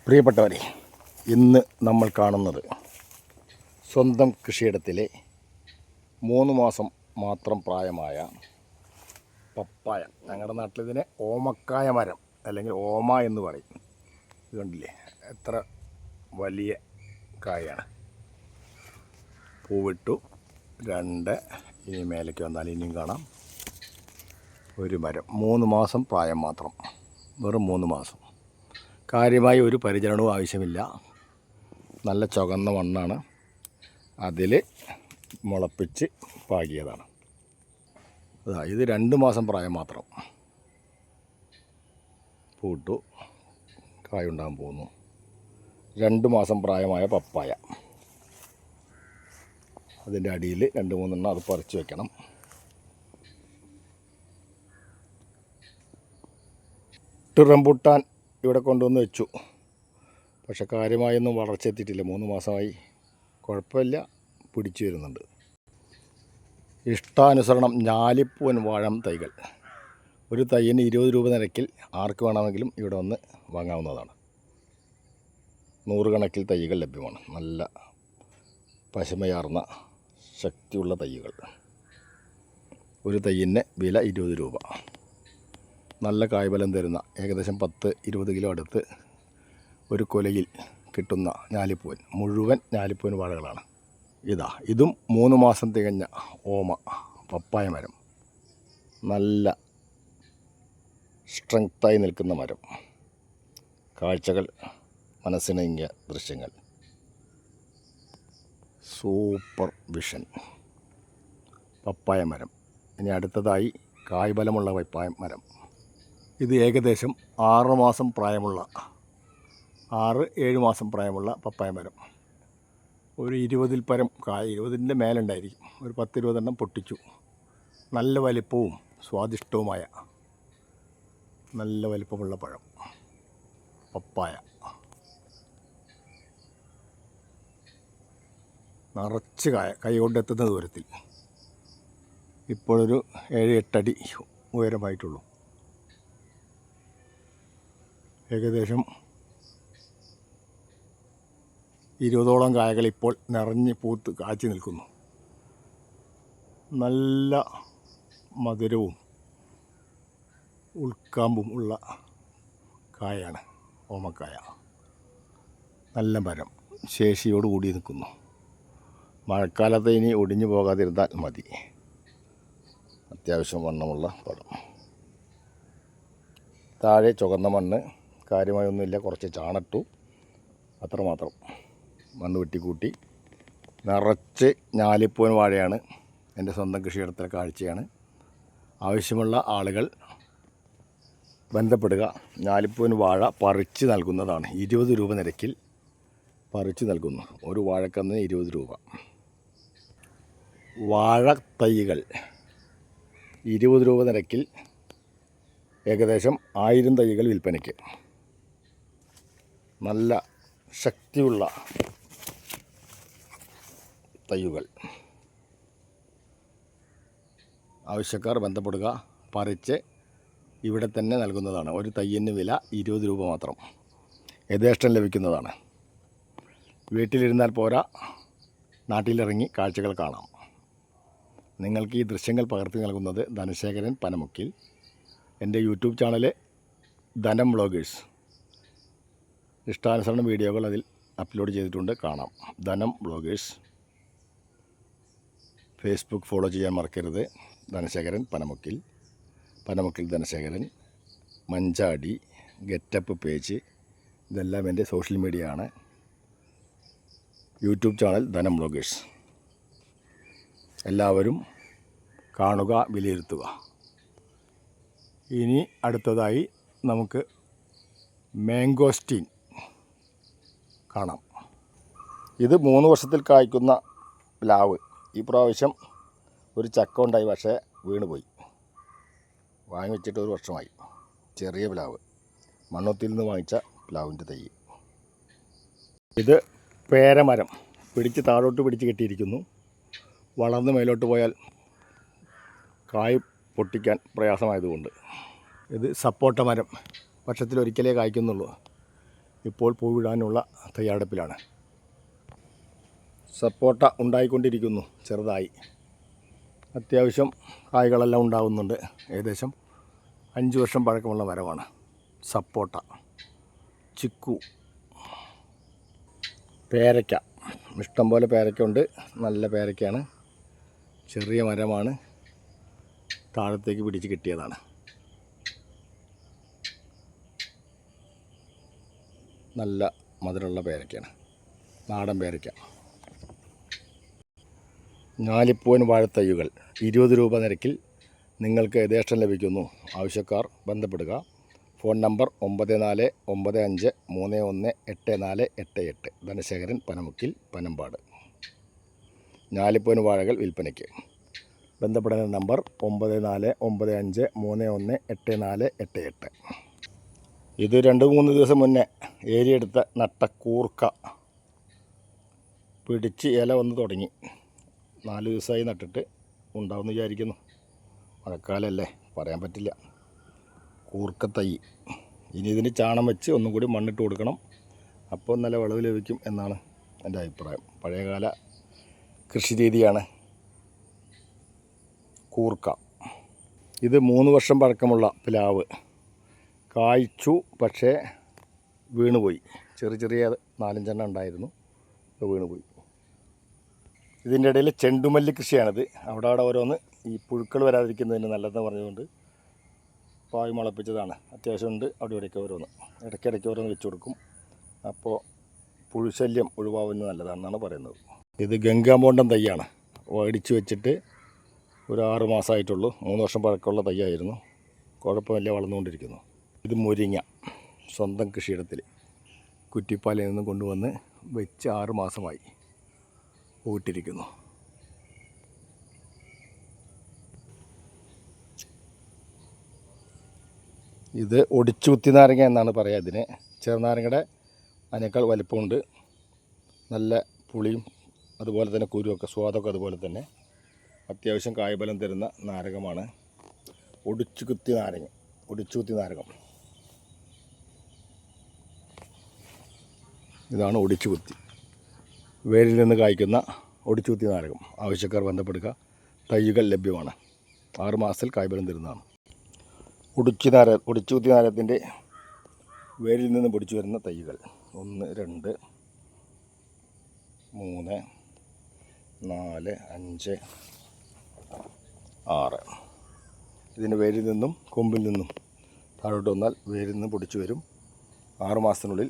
പ്രിയപ്പെട്ടവരെ, ഇന്ന് നമ്മൾ കാണുന്നത് സ്വന്തം കൃഷിയിടത്തിലെ 3 മാസം മാത്രം പ്രായമായ പപ്പായ. ഞങ്ങളുടെ നാട്ടിലിതിനെ ഓമക്കായ മരം അല്ലെങ്കിൽ ഓമ എന്ന് പറയും. ഇത് കണ്ടില്ലേ, എത്ര വലിയ കായാണ്. പൂവിട്ടു 2, ഇനി മേലേക്ക് വന്നാൽ ഇനിയും കാണാം. ഒരു മരം 3 മാസം പ്രായം മാത്രം, വെറും 3 മാസം. കാര്യമായി ഒരു പരിചരണവും ആവശ്യമില്ല. നല്ല ചുവന്ന മണ്ണാണ്, അതിൽ മുളപ്പിച്ച് പാകിയതാണ്. ഇത് 2 മാസം പ്രായം മാത്രം. പൂട്ടു കായുണ്ടാകാൻ പോകുന്നു. 2 മാസം പ്രായമായ പപ്പായ. അതിൻ്റെ അടിയിൽ 2-3 എണ്ണം അത് പറിച്ച് വെക്കണം. റംബൂട്ടാൻ ഇവിടെ കൊണ്ടുവന്ന് വെച്ചു, പക്ഷെ കാര്യമായൊന്നും വളർച്ച എത്തിയിട്ടില്ല. 3 മാസമായി, കുഴപ്പമില്ല, പിടിച്ചു വരുന്നുണ്ട്. ഇഷ്ടാനുസരണം ഞാലിപ്പൂവൻ വാഴം തൈകൾ. ഒരു തൈയിന് 20 രൂപ നിരക്കിൽ ആർക്ക് വേണമെങ്കിലും ഇവിടെ വന്ന് വാങ്ങാവുന്നതാണ്. 100 കണക്കിൽ തൈകൾ ലഭ്യമാണ്. നല്ല പശമയാർന്ന ശക്തിയുള്ള തൈകൾ. ഒരു തൈയിന് വില 20 രൂപ. നല്ല കായ്ഫലം തരുന്ന ഏകദേശം 10-20 കിലോ അടുത്ത് ഒരു കൊലയിൽ കിട്ടുന്ന ഞാലിപ്പൂവൻ, മുഴുവൻ ഞാലിപ്പൂവൻ വാഴകളാണ്. ഇതും 3 മാസം തികഞ്ഞ ഓമ പപ്പായ മരം. നല്ല സ്ട്രെങ്തായി നിൽക്കുന്ന മരം. കാഴ്ചകൾ മനസ്സിണങ്ങിയ ദൃശ്യങ്ങൾ. സൂപ്പർ വിഷൻ പപ്പായ മരം. ഇനി അടുത്തതായി കായ്ഫലമുള്ള പപ്പായ മരം. ഇത് ഏകദേശം 6 മാസം പ്രായമുള്ള 6-7 മാസം പ്രായമുള്ള പപ്പായ മരം. ഒരു 20-ൽ പരം കായ, 20-ൻ്റെ മേലുണ്ടായിരിക്കും. ഒരു 10-20 എണ്ണം പൊട്ടിച്ചു. നല്ല വലിപ്പവും സ്വാദിഷ്ടവുമായ നല്ല വലിപ്പമുള്ള പഴം പപ്പായ. നിറച്ച് കായ, കൈ കൊണ്ടെത്തുന്ന ദൂരത്തിൽ. ഇപ്പോഴൊരു 7-8 അടി ഉയരമായിട്ടുള്ളൂ. ഏകദേശം 20ഓളം കായകൾ ഇപ്പോൾ നിറഞ്ഞ് പൂത്ത് കാച്ചി നിൽക്കുന്നു. നല്ല മധുരവും ഉൾക്കാമ്പും ഉള്ള കായാണ് ഓമക്കായ. നല്ല മരം ശേഷിയോടുകൂടി നിൽക്കുന്നു. മഴക്കാലത്ത് ഇനി ഒടിഞ്ഞു പോകാതിരുന്നാൽ മതി. അത്യാവശ്യം വണ്ണമുള്ള പഴം. താഴെ ചുവന്ന മണ്ണ്, കാര്യമായൊന്നുമില്ല, കുറച്ച് ചാണട്ടു, അത്രമാത്രം. മണ്ണ് വെട്ടിക്കൂട്ടി നിറച്ച് ഞാലിപ്പൂവൻ വാഴയാണ്. എൻ്റെ സ്വന്തം കൃഷിയിടത്തിലെ കാഴ്ചയാണ്. ആവശ്യമുള്ള ആളുകൾ ബന്ധപ്പെടുക. ഞാലിപ്പൂവൻ വാഴ പറിച്ച് നൽകുന്നതാണ്. 20 രൂപ നിരക്കിൽ പറിച്ച് നൽകുന്നു. ഒരു വാഴക്കന്നിന് 20 രൂപ. വാഴ തൈകൾ 20 രൂപ നിരക്കിൽ ഏകദേശം 1000 തൈകൾ വിൽപ്പനയ്ക്ക്. നല്ല ശക്തിയുള്ള തൈകൾ. ആവശ്യക്കാർ ബന്ധപ്പെടുക. പറിച്ച് ഇവിടെ തന്നെ നൽകുന്നതാണ്. ഒരു തൈയിന് വില 20 രൂപ മാത്രം. യഥേഷ്ടം ലഭിക്കുന്നതാണ്. വീട്ടിലിരുന്നാൽ പോരാ, നാട്ടിലിറങ്ങി കാഴ്ചകൾ കാണാം. നിങ്ങൾക്ക് ഈ ദൃശ്യങ്ങൾ പകർത്തി നൽകുന്നത് ധനശേഖരൻ പനമുക്കിൽ. എൻ്റെ യൂട്യൂബ് ചാനൽ ധനം വ്ളോഗേഴ്സ്. ഇഷ്ടാനുസരണം വീഡിയോകൾ അതിൽ അപ്ലോഡ് ചെയ്തിട്ടുണ്ട്, കാണാം. ധനം വ്ളോഗേഴ്സ്. ഫേസ്ബുക്ക് ഫോളോ ചെയ്യാൻ മറക്കരുത്. ധനശേഖരൻ പനമുക്കിൽ, പനമുക്കിൽ ധനശേഖരൻ, മഞ്ചാടി, ഗെറ്റപ്പ് പേജ്, ഇതെല്ലാം എൻ്റെ സോഷ്യൽ മീഡിയ ആണ്. യൂട്യൂബ് ചാനൽ ധനം വ്ളോഗേഴ്സ്. എല്ലാവരും കാണുക, വിലയിരുത്തുക. ഇനി അടുത്തതായി നമുക്ക് മാംഗോസ്റ്റീൻ കാണാം. ഇത് 3 വർഷത്തിൽ കായ്ക്കുന്ന പ്ലാവ്. ഈ പ്രാവശ്യം ഒരു ചക്ക ഉണ്ടായി, പക്ഷേ വീണുപോയി. വാങ്ങി വെച്ചിട്ട് 1 വർഷമായി. ചെറിയ പ്ലാവ്, മണ്ണൊത്തിയിൽ നിന്ന് വാങ്ങിച്ച പ്ലാവിൻ്റെ തൈ. ഇത് പേരമരം. പിടിച്ച് താഴോട്ട് പിടിച്ച് കെട്ടിയിരിക്കുന്നു. വളർന്ന് മേലോട്ട് പോയാൽ കായ് പൊട്ടിക്കാൻ പ്രയാസമായതുകൊണ്ട്. ഇത് സപ്പോട്ട മരം. വർഷത്തിലൊരിക്കലേ കായ്ക്കുന്നുള്ളൂ. ഇപ്പോൾ പൂവിടാനുള്ള തയ്യാറെടുപ്പിലാണ്. സപ്പോട്ട ഉണ്ടായിക്കൊണ്ടിരിക്കുന്നു. ചെറുതായി അത്യാവശ്യം കായ്കളെല്ലാം ഉണ്ടാകുന്നുണ്ട്. ഏകദേശം 5 വർഷം പഴക്കമുള്ള മരമാണ് സപ്പോട്ട. ചിക്കു, പേരയ്ക്ക, ഇഷ്ടംപോലെ പേരയ്ക്കുണ്ട്. നല്ല പേരയ്ക്കയാണ്. ചെറിയ മരമാണ്, താഴത്തേക്ക് പിടിച്ച് കിട്ടിയതാണ്. നല്ല മധുരമുള്ള പേരയ്ക്കയാണ്, നാടൻ പേരയ്ക്ക. ഞാലിപ്പൂവൻ വാഴത്തയ്യുകൾ 20 രൂപ നിരക്കിൽ നിങ്ങൾക്ക് യഥേഷ്ടം ലഭിക്കുന്നു. ആവശ്യക്കാർ ബന്ധപ്പെടുക. Phone number 9455318488. ധനശേഖരൻ, പനമുക്കിൽ, പനമ്പാട്. ഞാലിപ്പൂവൻ വാഴകൾ വിൽപ്പനയ്ക്ക്. ബന്ധപ്പെടുന്ന നമ്പർ 9455318488. ഇത് 2-3 ദിവസം മുന്നേ ഏരിയെടുത്ത നട്ട കൂർക്ക പിടിച്ച് ഇല വന്ന് തുടങ്ങി. 4 ദിവസമായി നട്ടിട്ട്. ഉണ്ടാവുമെന്ന് വിചാരിക്കുന്നു. മഴക്കാലമല്ലേ, പറയാൻ പറ്റില്ല. കൂർക്ക തൈ. ഇനി ഇതിന് ചാണം വെച്ച് ഒന്നും കൂടി മണ്ണിട്ട് കൊടുക്കണം. അപ്പോൾ നല്ല വിളവ് ലഭിക്കും എന്നാണ് എൻ്റെ അഭിപ്രായം. പഴയകാല കൃഷി രീതിയാണ് കൂർക്ക. ഇത് 3 വർഷം പഴക്കമുള്ള പ്ലാവ്. കായ്ച്ചു, പക്ഷേ വീണുപോയി. ചെറിയ 4-5 ഉണ്ടായിരുന്നു, വീണുപോയി. ഇതിൻ്റെ ഇടയിൽ ചെണ്ടുമല്ലി കൃഷിയാണിത്. അവിടെ ഓരോന്ന് ഈ പുഴുക്കൾ വരാതിരിക്കുന്നതിന് നല്ലതെന്ന് പറഞ്ഞുകൊണ്ട് പായ് മുളപ്പിച്ചതാണ്. അത്യാവശ്യമുണ്ട് അവിടെ ഇവിടെയൊക്കെ ഓരോന്ന്, ഇടയ്ക്കിടയ്ക്ക് ഓരോന്ന് വെച്ച് കൊടുക്കും. അപ്പോൾ പുഴുശല്യം ഒഴിവാകുന്നത് നല്ലതാണെന്നാണ് പറയുന്നത്. ഇത് ഗംഗാമോണ്ടൻ തൈയാണ്. മേടിച്ച് വെച്ചിട്ട് ഒരു 6 മാസമായിട്ടുള്ളൂ. 3 വർഷം പഴക്കമുള്ള തൈയായിരുന്നു. കുഴപ്പമില്ല, വളർന്നുകൊണ്ടിരിക്കുന്നു. ഇത് മുരിങ്ങ. സ്വന്തം കൃഷിയിടത്തിൽ കുറ്റിപ്പാലയിൽ നിന്ന് കൊണ്ടുവന്ന് വെച്ച് 6 മാസമായി പൂവിട്ടിരിക്കുന്നു. ഇത് ഒടിച്ചുകുത്തി നാരങ്ങ എന്നാണ് പറയുക ഇതിന്. ചെറുനാരങ്ങയുടെ അതിനേക്കാൾ വലിപ്പമുണ്ട്. നല്ല പുളിയും അതുപോലെ തന്നെ കുരുവൊക്കെ, സ്വാദൊക്കെ അതുപോലെ തന്നെ. അത്യാവശ്യം കായ്ഫലം തരുന്ന നാരകമാണ് ഒടിച്ചുകുത്തി നാരകം. ഇതാണ് ഒടിച്ചുകുത്തി, വേരിൽ നിന്ന് കായ്ക്കുന്ന ഒടിച്ചുകുത്തി നാരകം. ആവശ്യക്കാർ ബന്ധപ്പെടുക. തൈകൾ ലഭ്യമാണ്. 6 മാസത്തിൽ കായ്ഫലം തരുന്നതാണ്. ഒടിച്ചുകുത്തി നാരകത്തിൻ്റെ വേരിൽ നിന്ന് പൊടിച്ചു വരുന്ന തൈകൾ 1, 2, 3, 4, 5, 6. ഇതിന് വേരിൽ നിന്നും കൊമ്പിൽ നിന്നും താഴോട്ട് വന്നാൽ വേരിൽ നിന്ന് പൊടിച്ചു വരും. 6 മാസത്തിനുള്ളിൽ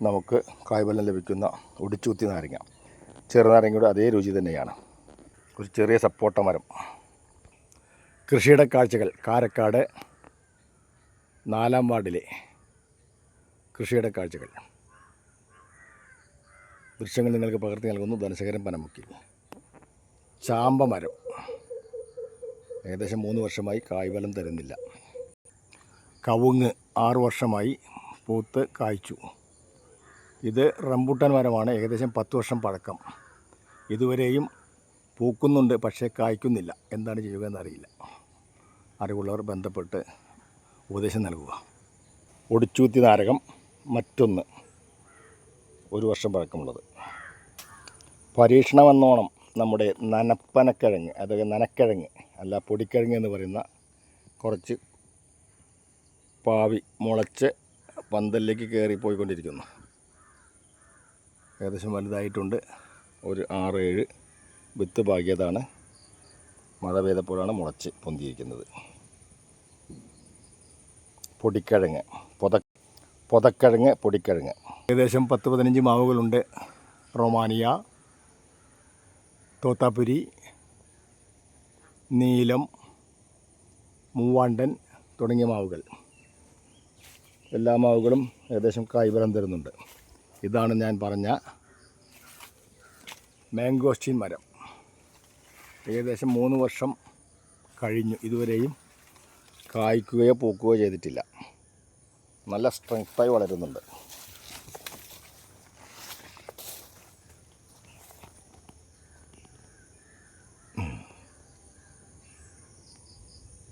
നമുക്ക് കായ്ഫലം ലഭിക്കുന്ന ഒടിച്ചുകുത്തി നാരങ്ങ. ചെറുനാരങ്ങയുടെ അതേ രുചി തന്നെയാണ്. ഒരു ചെറിയ സപ്പോട്ട മരം. കൃഷിയുടെ കാഴ്ചകൾ. കാരക്കാട് 4-ാം വാർഡിലെ കൃഷിയുടെ കാഴ്ചകൾ. ദൃശ്യങ്ങൾ നിങ്ങൾക്ക് പകർത്തി നൽകുന്നു ധനശേഖരൻ, പനമുക്കിൽ. ചാമ്പ മരം ഏകദേശം 3 വർഷമായി കായ്ഫലം തരുന്നില്ല. കവുങ്ങ് 6 വർഷമായി പൂത്ത് കായ്ച്ചു. ഇത് റംബൂട്ടാൻ മരമാണ്. ഏകദേശം 10 വർഷം പഴക്കം. ഇതുവരെയും പൂക്കുന്നുണ്ട്, പക്ഷേ കായ്ക്കുന്നില്ല. എന്താണ് ചെയ്യുക എന്നറിയില്ല. അറിവുള്ളവർ ബന്ധപ്പെട്ട് ഉപദേശം നൽകുക. ഒടിച്ചുകുത്തി നാരകം മറ്റൊന്ന്, 1 വർഷം പഴക്കമുള്ളത്. പരീക്ഷണമെന്നോണം നമ്മുടെ നനപ്പനക്കിഴങ്ങ്, അതായത് നനക്കിഴങ്ങ് അല്ല പൊടിക്കിഴങ്ങ് എന്ന് പറയുന്ന കുറച്ച് പാവി മുളച്ച് പന്തലിലേക്ക് കയറിപ്പോയിക്കൊണ്ടിരിക്കുന്നു. ഏകദേശം വലുതായിട്ടുണ്ട്. ഒരു 6-7 വിത്ത് പാകിയതാണ്. മഴ പെയ്തപ്പോഴാണ് മുളച്ച് പൊന്തിയിരിക്കുന്നത്. പൊടിക്കിഴങ്ങ്, പൊതക്കിഴങ്ങ്, പൊടിക്കിഴങ്ങ്. ഏകദേശം 10-15 മാവുകളുണ്ട്. റൊമാനിയ, തോത്താപുരി, നീലം, മൂവാണ്ടൻ തുടങ്ങിയ മാവുകൾ. എല്ലാ മാവുകളും ഏകദേശം കായ്ഫലം തരുന്നുണ്ട്. ഇതാണ് ഞാൻ പറഞ്ഞ മാംഗോസ്റ്റീൻ മരം. ഏകദേശം 3 വർഷം കഴിഞ്ഞു. ഇതുവരെയും കായ്ക്കുകയോ പൂക്കുകയോ ചെയ്തിട്ടില്ല. നല്ല സ്ട്രെങ്ത്തായി വളരുന്നുണ്ട്.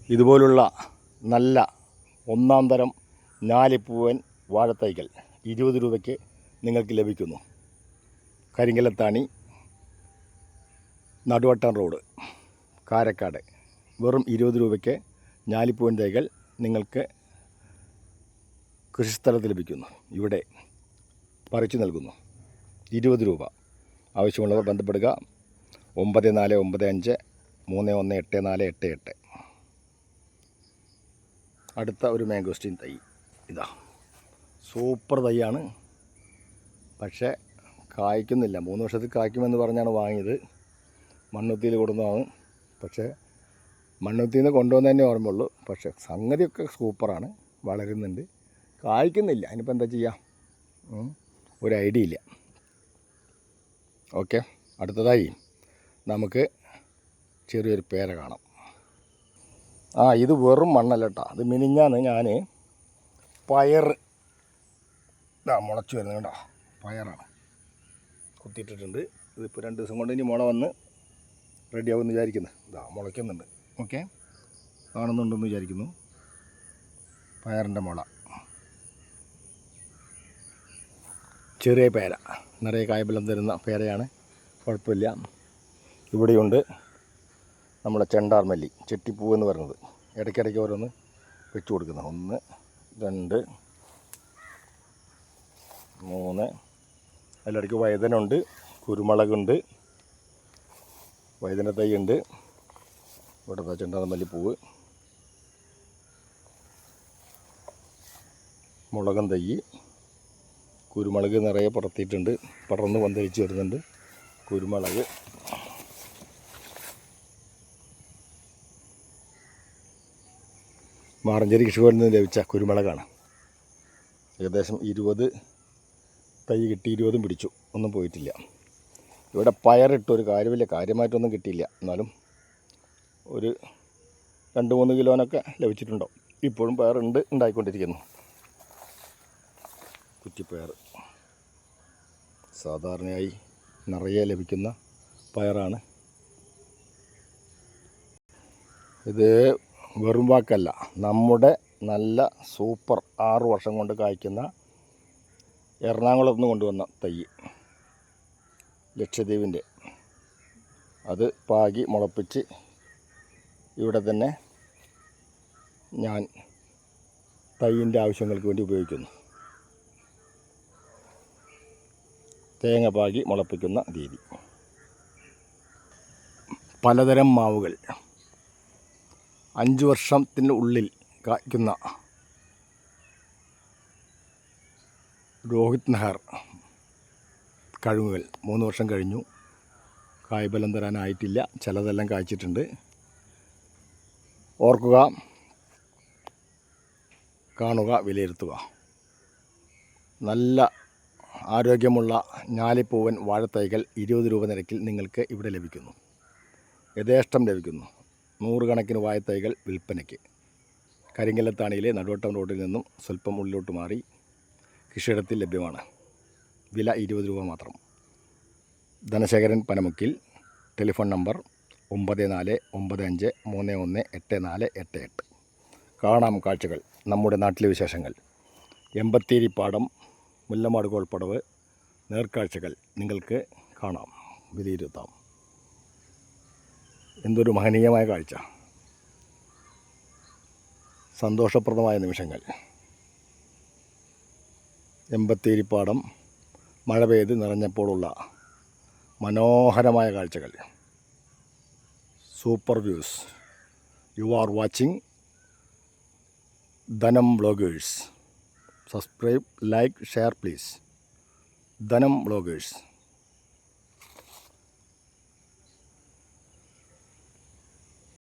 ഇതുപോലുള്ള നല്ല 1-ാം തരം ഞാലിപ്പൂവൻ വാഴത്തൈകൾ 20 രൂപയ്ക്ക് നിങ്ങൾക്ക് ലഭിക്കുന്നു. കരിങ്കലത്താണി, നടുവട്ടം റോഡ്, കാരക്കാട്. വെറും 20 രൂപയ്ക്ക് ഞാലിപ്പൂവൻ തൈകൾ നിങ്ങൾക്ക് കൃഷിസ്ഥലത്ത് ലഭിക്കുന്നു. ഇവിടെ പറിച്ചു നൽകുന്നു. 20 രൂപ. ആവശ്യമുള്ളവർ ബന്ധപ്പെടുക. 9495 318488. അടുത്ത ഒരു മാംഗോസ്റ്റീൻ തൈ ഇതാ. സൂപ്പർ തൈയാണ്, പക്ഷേ കായ്ക്കുന്നില്ല. 3 വർഷത്തിൽ കായ്ക്കുമെന്ന് പറഞ്ഞാണ് വാങ്ങിയത്. മണ്ണുത്തിയിൽ കൊടുന്നതാണ്. പക്ഷേ മണ്ണുത്തിയിൽ നിന്ന് കൊണ്ടുവന്ന് തന്നെ ഓർമ്മയുള്ളൂ. പക്ഷേ സംഗതിയൊക്കെ സൂപ്പറാണ്, വളരുന്നുണ്ട്. കായ്ക്കുന്നില്ല. അതിനിപ്പോൾ എന്താ ചെയ്യുക? ഒരു ഐഡിയ ഇല്ല. ഓക്കെ, അടുത്തതായി നമുക്ക് ചെറിയൊരു പേര കാണാം. ഇത് വെറും മണ്ണല്ല കേട്ടോ. അത് മിനിഞ്ഞാന്ന് ഞാൻ പയർ മുളച്ച് വരുന്നത് കേട്ടോ. പയറാണ് കുത്തിയിട്ടിട്ടുണ്ട്. ഇതിപ്പോൾ 2 ദിവസം കൊണ്ട് ഇനി മുള വന്ന് റെഡിയാവുമെന്ന് വിചാരിക്കുന്നു. മുളയ്ക്കുന്നുണ്ട്. ഓക്കെ, കാണുന്നുണ്ടെന്ന് വിചാരിക്കുന്നു. പയറിൻ്റെ മുള, ചെറിയ പേര, നിറയെ കായ്ഫലം തരുന്ന പേരയാണ്. കുഴപ്പമില്ല. ഇവിടെയുണ്ട് നമ്മുടെ ചെണ്ടാർമല്ലി, ചെട്ടിപ്പൂ എന്ന് പറയുന്നത്. ഇടയ്ക്കിടയ്ക്ക് ഓരോന്ന് വെച്ച് കൊടുക്കുന്നത്. 1 2 3. അതിലിടയ്ക്ക് വഴുതനുണ്ട്, കുരുമുളകുണ്ട്, വഴുതന തൈ ഉണ്ട്. ഇവിടുത്തെ ചെണ്ടാർമല്ലിപ്പൂവ്, മുളകൻ തൈ, കുരുമുളക് നിറയെ പടർത്തിയിട്ടുണ്ട്. പടർന്ന് പന്തലിച്ച് വരുന്നുണ്ട് കുരുമുളക്. മാറഞ്ചേരി കൃഷിഭവനിൽ നിന്ന് ലഭിച്ച കുരുമുളകാണ്. ഏകദേശം 20 തൈ കിട്ടി. 20 പിടിച്ചു, ഒന്നും പോയിട്ടില്ല. ഇവിടെ പയറിട്ട് ഒരു കാര്യമില്ല, കാര്യമായിട്ടൊന്നും കിട്ടിയില്ല. എന്നാലും ഒരു 2-3 കിലോനൊക്കെ ലഭിച്ചിട്ടുണ്ടോ. ഇപ്പോഴും പയറുണ്ട്, ഉണ്ടായിക്കൊണ്ടിരിക്കുന്നു. കുറ്റിപ്പയർ സാധാരണയായി നിറയെ ലഭിക്കുന്ന പയറാണ്. ഇത് വെറും വാക്കല്ല, നമ്മുടെ നല്ല സൂപ്പർ 6 വർഷം കൊണ്ട് കായ്ക്കുന്ന എറണാകുളത്ത് നിന്ന് കൊണ്ടുവന്ന തൈ, ലക്ഷദ്വീപിൻ്റെ. അത് പാകി മുളപ്പിച്ച് ഇവിടെ തന്നെ ഞാൻ തൈയിൻ്റെ ആവശ്യങ്ങൾക്ക് വേണ്ടി ഉപയോഗിക്കുന്നു. തേങ്ങ പാകി മുളപ്പിക്കുന്ന രീതി. പലതരം മാവുകൾ 5 വർഷത്തിനുള്ളിൽ കായ്ക്കുന്ന രോഹിത് നഹർ കഴുങ്ങുകൾ 3 വർഷം കഴിഞ്ഞു. കായ്ഫലം തരാനായിട്ടില്ല. ചിലതെല്ലാം കായ്ച്ചിട്ടുണ്ട്. ഓർക്കുക, കാണുക, വിലയിരുത്തുക. നല്ല ആരോഗ്യമുള്ള ഞാലിപ്പൂവൻ വാഴത്തൈകൾ 20 രൂപ നിരക്കിൽ നിങ്ങൾക്ക് ഇവിടെ ലഭിക്കുന്നു. യഥേഷ്ടം ലഭിക്കുന്നു. 100 കണക്കിന് വാഴത്തൈകൾ വിൽപ്പനയ്ക്ക്. കരിങ്കലത്താണിയിലെ നടുവട്ടം റോഡിൽ നിന്നും സ്വല്പം ഉള്ളിലോട്ട് മാറി കൃഷിയിടത്തിൽ ലഭ്യമാണ്. വില 20 രൂപ മാത്രം. ധനശേഖരൻ പനമുക്കിൽ. Telephone number 9495318488. കാണാം കാഴ്ചകൾ, നമ്മുടെ നാട്ടിലെ വിശേഷങ്ങൾ. എമ്പത്തേരിപ്പാടം, മുല്ലമാട് കോൾപ്പടവ് നേർക്കാഴ്ചകൾ നിങ്ങൾക്ക് കാണാം, വിലയിരുത്താം. എന്തൊരു മഹനീയമായ കാഴ്ച, സന്തോഷപ്രദമായ നിമിഷങ്ങൾ. എമ്പത്തേരിപ്പാടം മഴ പെയ്ത് നിറഞ്ഞപ്പോഴുള്ള മനോഹരമായ കാഴ്ചകൾ. Super views. You are watching Dhanam vloggers. Subscribe, like, share please. Dhanam vloggers.